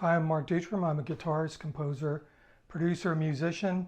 Hi, I'm Mark Dutram. I'm a guitarist, composer, producer, musician,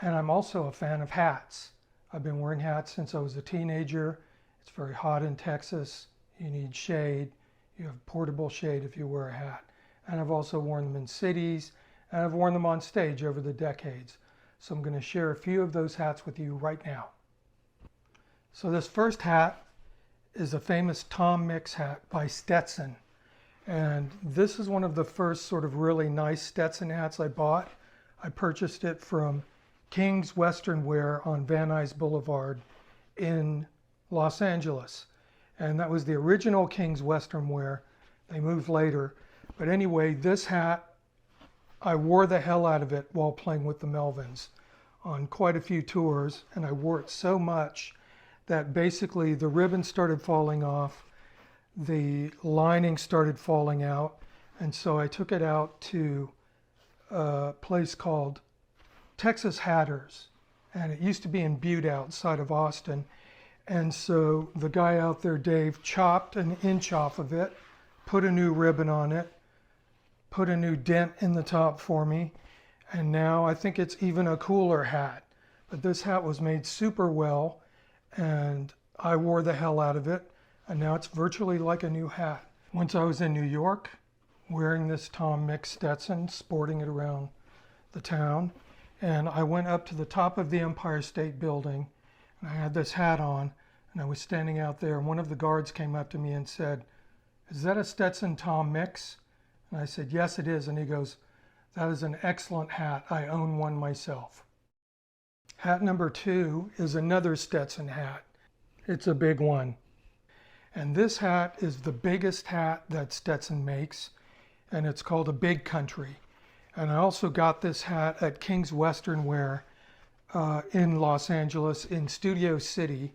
and I'm also a fan of hats. I've been wearing hats since I was a teenager. It's very hot in Texas. You need shade. You have portable shade if you wear a hat. And I've also worn them in cities, and I've worn them on stage over the decades. So I'm going to share a few of those hats with you right now. So this first hat is a famous Tom Mix hat by Stetson. And this is one of the first sort of really nice Stetson hats I bought. I purchased it from King's Western Wear on Van Nuys Boulevard in Los Angeles. And that was the original King's Western Wear. They moved later. But anyway, this hat, I wore the hell out of it while playing with the Melvins on quite a few tours. And I wore it so much that basically the ribbon started falling off. The lining started falling out, and so I took it out to a place called Texas Hatters, and it used to be in Butte outside of Austin. And so the guy out there, Dave, chopped an inch off of it, put a new ribbon on it, put a new dent in the top for me, and now I think it's even a cooler hat. But this hat was made super well, and I wore the hell out of it. And now it's virtually like a new hat. Once I was in New York, wearing this Tom Mix Stetson, sporting it around the town, and I went up to the top of the Empire State Building, and I had this hat on, and I was standing out there, and one of the guards came up to me and said, "Is that a Stetson Tom Mix?" And I said, "Yes, it is." And he goes, "That is an excellent hat. I own one myself." Hat number 2 is another Stetson hat. It's a big one. And this hat is the biggest hat that Stetson makes, and it's called a Big Country. And I also got this hat at King's Western Wear in Los Angeles in Studio City,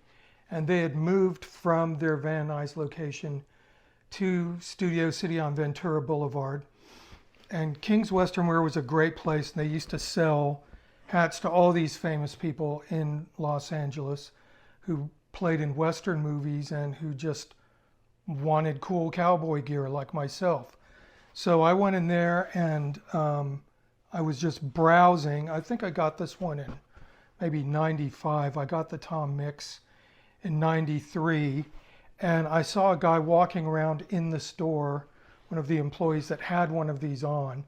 and they had moved from their Van Nuys location to Studio City on Ventura Boulevard. And King's Western Wear was a great place, and they used to sell hats to all these famous people in Los Angeles who played in Western movies and who just wanted cool cowboy gear like myself. So I went in there and I was just browsing. I think I got this one in maybe 95. I got the Tom Mix in 93. And I saw a guy walking around in the store, one of the employees that had one of these on.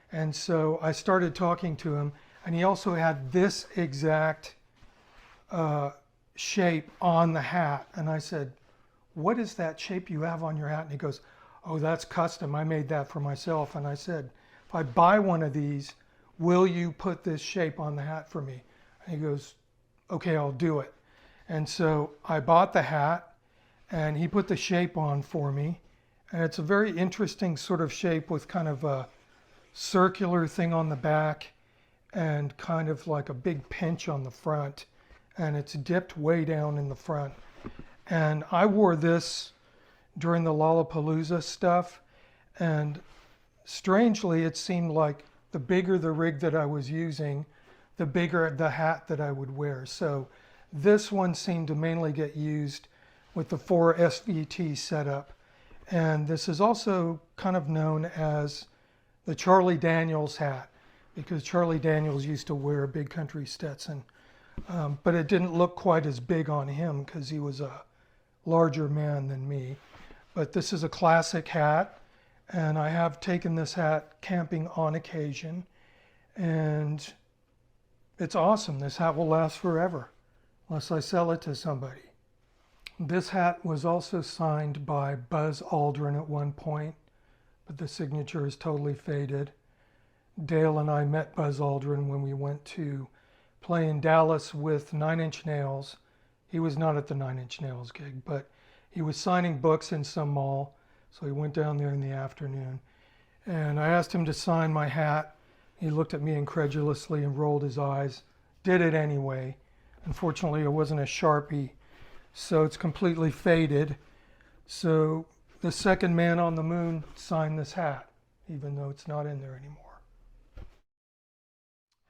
And so I started talking to him, and he also had this exact shape on the hat. And I said, "What is that shape you have on your hat?" And he goes, "Oh, that's custom. I made that for myself." And I said, "If I buy one of these, will you put this shape on the hat for me?" And he goes, "Okay, I'll do it." And so I bought the hat, and he put the shape on for me. And it's a very interesting sort of shape with kind of a circular thing on the back and kind of like a big pinch on the front. And it's dipped way down in the front. And I wore this during the Lollapalooza stuff, and strangely it seemed like the bigger the rig that I was using, the bigger the hat that I would wear. So this one seemed to mainly get used with the 4 SVT setup. And this is also kind of known as the Charlie Daniels hat, because Charlie Daniels used to wear a Big Country Stetson. But it didn't look quite as big on him because he was a larger man than me. But this is a classic hat, and I have taken this hat camping on occasion, and it's awesome. This hat will last forever unless I sell it to somebody. This hat was also signed by Buzz Aldrin at one point, but the signature is totally faded. Dale and I met Buzz Aldrin when we went to play in Dallas with 9 Inch Nails. He was not at the 9 Inch Nails gig, but he was signing books in some mall, so he went down there in the afternoon. And I asked him to sign my hat. He looked at me incredulously and rolled his eyes. Did it anyway. Unfortunately, it wasn't a Sharpie, so it's completely faded. So the second man on the moon signed this hat, even though it's not in there anymore.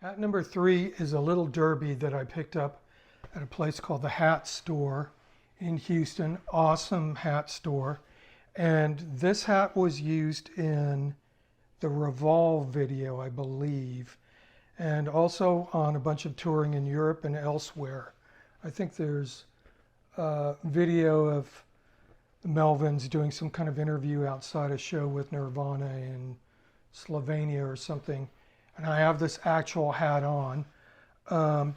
Hat number 3 is a little derby that I picked up at a place called the Hat Store in Houston. Awesome hat store. And this hat was used in the Revolve video, I believe, and also on a bunch of touring in Europe and elsewhere. I think there's a video of the Melvins doing some kind of interview outside a show with Nirvana in Slovenia or something, and I have this actual hat on.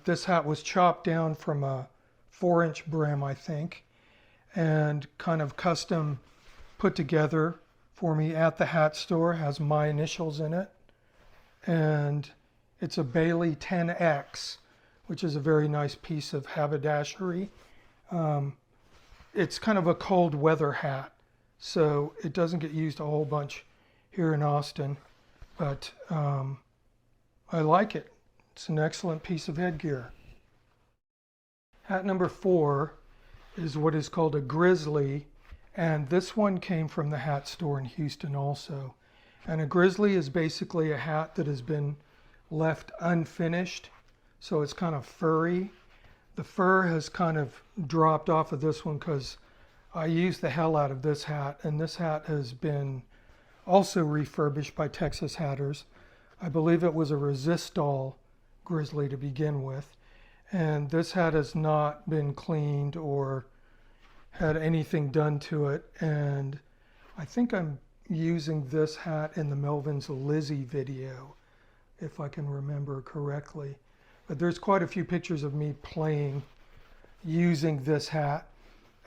This hat was chopped down from a 4-inch brim, I think, and kind of custom put together for me at the hat store. It has my initials in it, and it's a Bailey 10X, which is a very nice piece of haberdashery. It's kind of a cold weather hat, so it doesn't get used a whole bunch here in Austin, but I like it. It's an excellent piece of headgear. Hat number 4 is what is called a Grizzly, and this one came from the hat store in Houston also. And a Grizzly is basically a hat that has been left unfinished, so it's kind of furry. The fur has kind of dropped off of this one because I used the hell out of this hat, and this hat has been also refurbished by Texas Hatters. I believe it was a Resistol Grizzly to begin with, and this hat has not been cleaned or had anything done to it, and I think I'm using this hat in the Melvin's Lizzie video, if I can remember correctly. But there's quite a few pictures of me playing using this hat,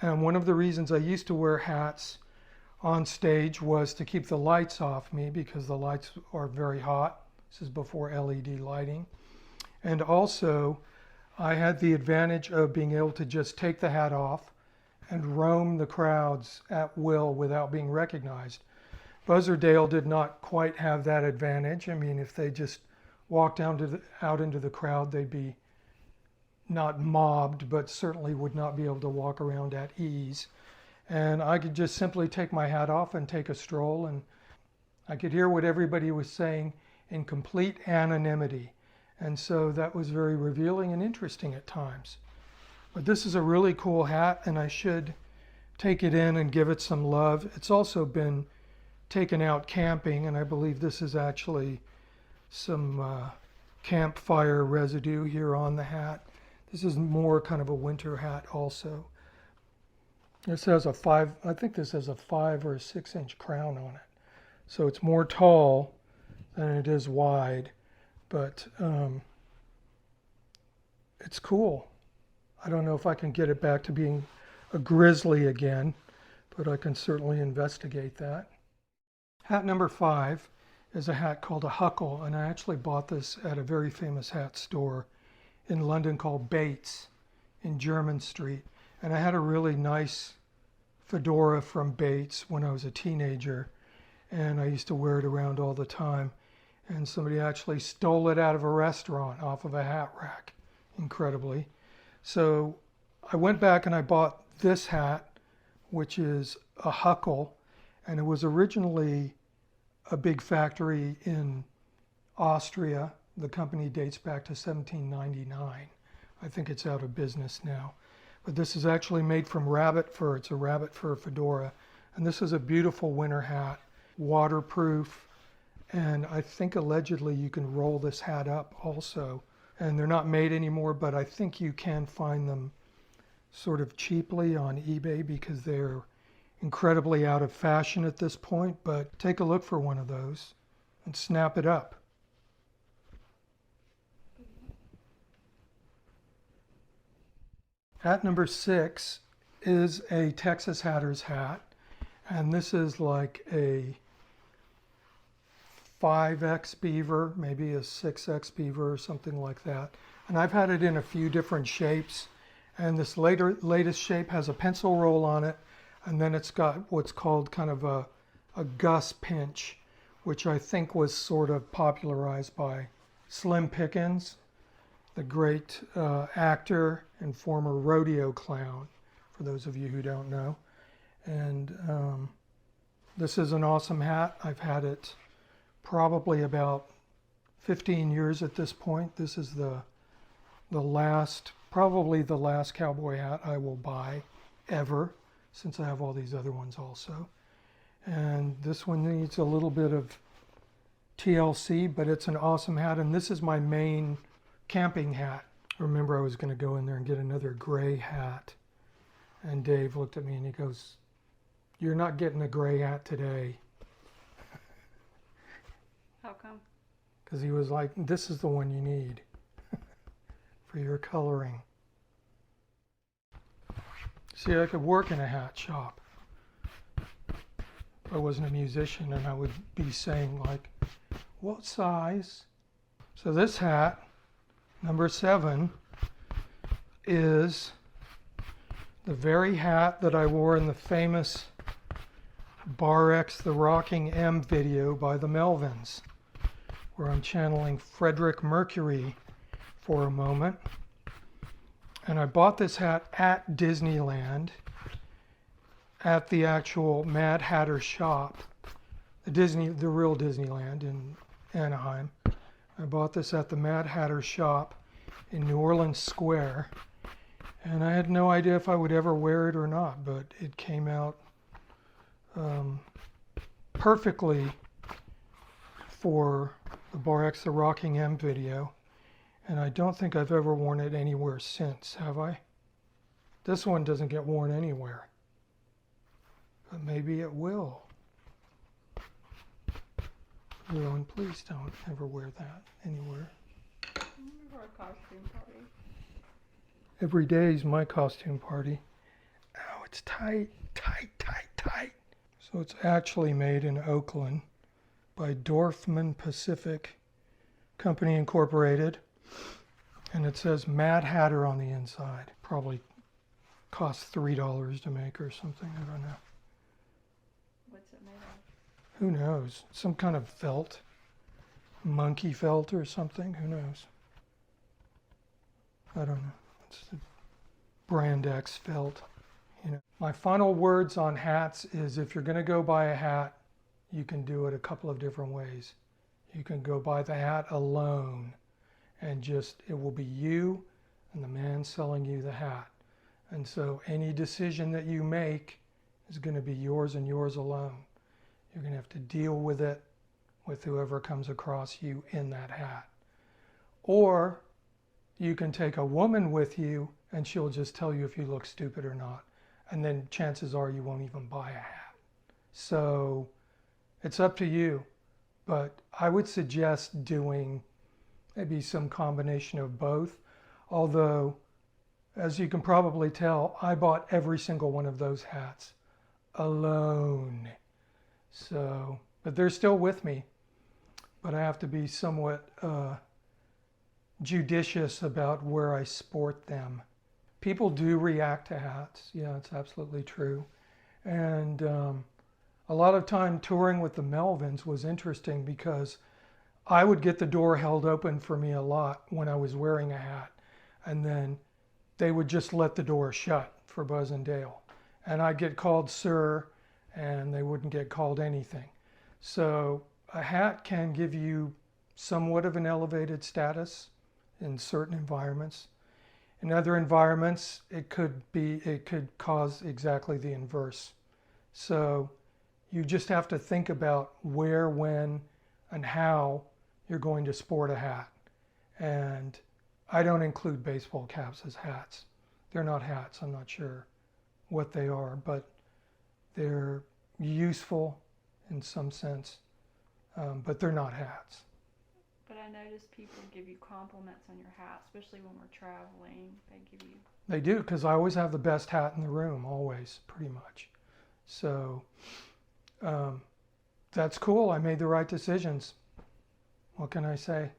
and one of the reasons I used to wear hats on stage was to keep the lights off me because the lights are very hot. This is before LED lighting. And also, I had the advantage of being able to just take the hat off and roam the crowds at will without being recognized. Buzzardale did not quite have that advantage. I mean, if they just walked out into the crowd, they'd be not mobbed, but certainly would not be able to walk around at ease. And I could just simply take my hat off and take a stroll, and I could hear what everybody was saying in complete anonymity. And so that was very revealing and interesting at times. But this is a really cool hat, and I should take it in and give it some love. It's also been taken out camping, and I believe this is actually some campfire residue here on the hat. This is more kind of a winter hat also. This has I think this has a 5 or 6 inch crown on it. So it's more tall than it is wide, but it's cool. I don't know if I can get it back to being a Grizzly again, but I can certainly investigate that. Hat number 5 is a hat called a Huckle, and I actually bought this at a very famous hat store in London called Bates in Jermyn Street. And I had a really nice fedora from Bates when I was a teenager, and I used to wear it around all the time. And somebody actually stole it out of a restaurant off of a hat rack, incredibly. So I went back and I bought this hat, which is a Huckle, and it was originally a big factory in Austria. The company dates back to 1799. I think it's out of business now. But this is actually made from rabbit fur. It's a rabbit fur fedora. And this is a beautiful winter hat, waterproof. And I think allegedly you can roll this hat up also. And they're not made anymore, but I think you can find them sort of cheaply on eBay because they're incredibly out of fashion at this point. But take a look for one of those and snap it up. Hat number 6 is a Texas Hatter's hat, and this is like a 5X beaver, maybe a 6X beaver or something like that. And I've had it in a few different shapes, and this latest shape has a pencil roll on it, and then it's got what's called kind of a Gus pinch, which I think was sort of popularized by Slim Pickens, the great actor and former rodeo clown, for those of you who don't know. And this is an awesome hat. I've had it probably about 15 years at this point. This is probably the last cowboy hat I will buy ever, since I have all these other ones also. And this one needs a little bit of TLC, but it's an awesome hat, and this is my main camping hat. Remember, I was going to go in there and get another gray hat, and Dave looked at me and he goes, "You're not getting a gray hat today." How come? Because he was like, "This is the one you need for your coloring." See, I could work in a hat shop. If I wasn't a musician, and I would be saying like, "What size?" So this hat, number 7, is the very hat that I wore in the famous Bar X The Rocking M video by the Melvins, where I'm channeling Frederick Mercury for a moment. And I bought this hat at Disneyland, at the actual Mad Hatter shop, the real Disneyland in Anaheim. I bought this at the Mad Hatter shop in New Orleans Square, and I had no idea if I would ever wear it or not, but it came out perfectly for the Bar X The Rocking M video, and I don't think I've ever worn it anywhere since, have I? This one doesn't get worn anywhere, but maybe it will. Rowan, please don't ever wear that anywhere. For a costume party. Every day is my costume party. Ow, it's tight, tight, tight, tight. So it's actually made in Oakland by Dorfman Pacific Company Incorporated. And it says Mad Hatter on the inside. Probably costs $3 to make or something, I don't know. What's it made of? Who knows? Some kind of felt. Monkey felt or something, who knows? I don't know. It's the brand X felt. You know. My final words on hats is, if you're going to go buy a hat, you can do it a couple of different ways. You can go buy the hat alone, and just, it will be you and the man selling you the hat. And so any decision that you make is going to be yours and yours alone. You're going to have to deal with it with whoever comes across you in that hat. Or you can take a woman with you and she'll just tell you if you look stupid or not. And then chances are you won't even buy a hat. So it's up to you. But I would suggest doing maybe some combination of both. Although, as you can probably tell, I bought every single one of those hats alone. So, but they're still with me. But I have to be somewhat judicious about where I sport them. People do react to hats. Yeah, it's absolutely true. And a lot of time touring with the Melvins was interesting because I would get the door held open for me a lot when I was wearing a hat. And then they would just let the door shut for Buzz and Dale. And I'd get called sir, and they wouldn't get called anything. So a hat can give you somewhat of an elevated status in certain environments. In other environments, it could cause exactly the inverse. So you just have to think about where, when, and how you're going to sport a hat. And I don't include baseball caps as hats. They're not hats. I'm not sure what they are, but they're useful in some sense, but they're not hats. But I noticed people give you compliments on your hat, especially when we're traveling. They do, because I always have the best hat in the room, always, pretty much. So that's cool. I made the right decisions. What can I say?